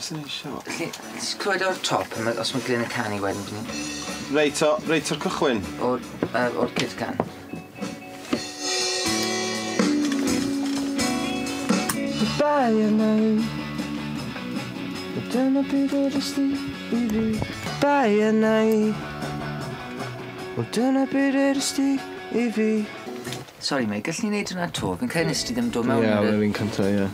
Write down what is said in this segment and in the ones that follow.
Fysa ni eisiau... Clywed o'r top, os mae Glyn y canu wedyn byd ni? Reit o'r cychwyn? O'r kid can. Goodbye now. Dyna byd o'r ysdi i fi. Goodbye now. Dyna byd o'r ysdi i fi. Sorry mate, gallwn ni wneud hwnna to? Fi'n cael nes ti ddim dod mewn. Ie, mae'n cynta, ie.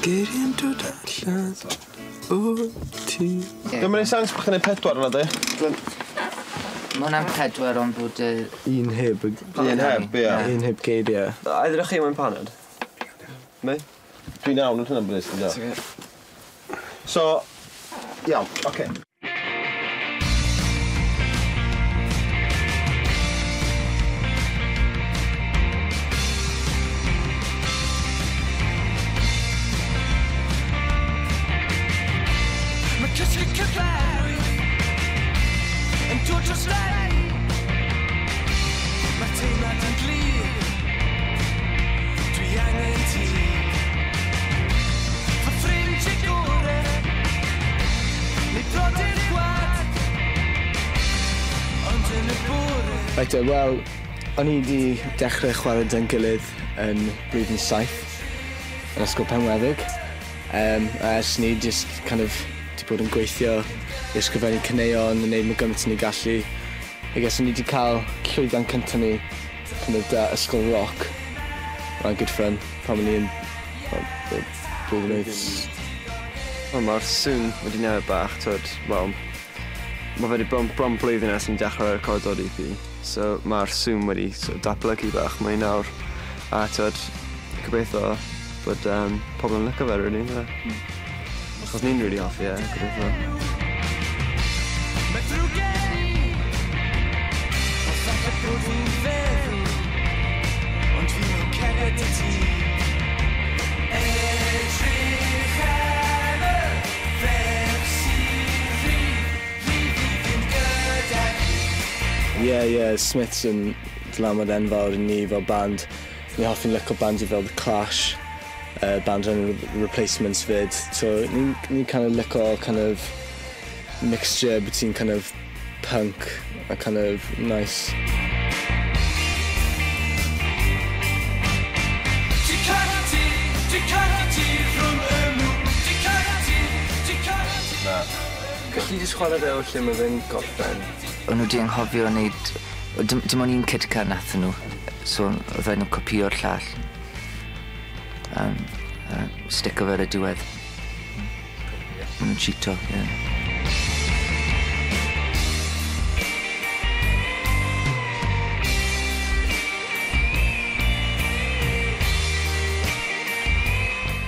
Geiri'n dod allan o ti. Dwi'n mynd i sens bych chi'n ei 4 yna, di? Mae hwnna'n 4 ond bod... Un heb, ie. Un heb geiriau. A ydych chi mewn paned? Me? Dwi'n iawn yn hynny'n brys, dwi'n So, iawn, oce. Right, wel, o'n i wedi dechrau chwarae dy'n gilydd yn blwyddyn 7 yn ysgol Penweddig. Ers ni just kind of wedi bod yn gweithio i ysgrifennu caneuon, yn neud nhw gymaint ni gallu. I guess o'n i wedi cael llwyddiant cyntaf ni kind of ysgol rock. Mae'n good fun, pan o'n i'n blwyddyn 8. Mae'r sŵn wedi newid bach, wel, mae fe wedi bron blwyddyn ers yn dechrau'r recordod EP. So mae'r sŵn wedi datblygu bach mwy nawr. A gobeithio bod pobl yn licio fe, really. Achos ni'n really hoffi, gobeithio. Ie, Smiths yn dylanwad enfawr i ni fel band. Ni hoffi'n licio bands fel The Clash, bands yn replacements fyd. So ni'n kind of licio kind of mixture between kind of punk a kind of nice. Na. Gallu ti jyst chwarae fe o lle mae fe'n gorffen? O'n nhw wedi anghofio wneud... Dim ond un kid can nath nhw, so oedd nhw'n copio'r llall. Stico fe ar y diwedd. Maen nhw'n cheato, ie.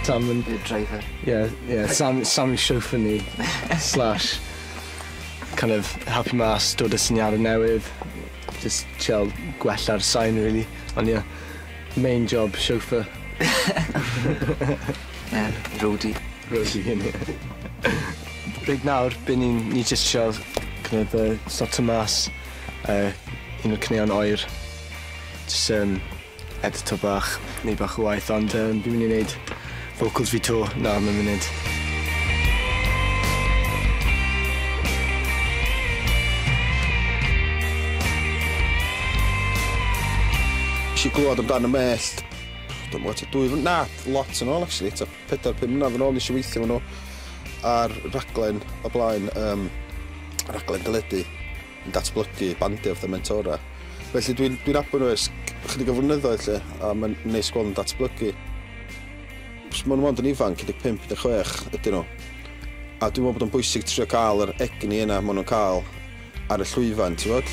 Sam yn... The driver. Ie, Sam's chauffeur ni, slash, kind of helpu mas, dod y syniadau newydd, just trial gwella'r sain, really. Ond ie, main job, chauffeur. Ie, roadie. Roadie, ie. Rhaid nawr, ni just trial kind of sorto mas un o'r caneuon oer. Just edito bach, neud bach o waith, ond fi'n mynd i wneud vocals fi to, na, mae'n munud. Nes i glwad amdano Mellt, dwi'n meddwl, lot yn ôl, actually, 4-5 mlynedd yn ôl nes i weithio efo nhw ar raglen o blaen, raglen dyledu yn datblygu bandio fatha Mentora. Felly dwi'n abo nhw ers chydig o flynyddoedd lle, a mae'n neis gweld yn datblygu. Maen nhw'n yn ifanc, 15-16 ydyn nhw. A dwi'n meddwl bod yn bwysig trio cael yr egni yna maen nhw'n cael ar y llwyfan, ti'n fod?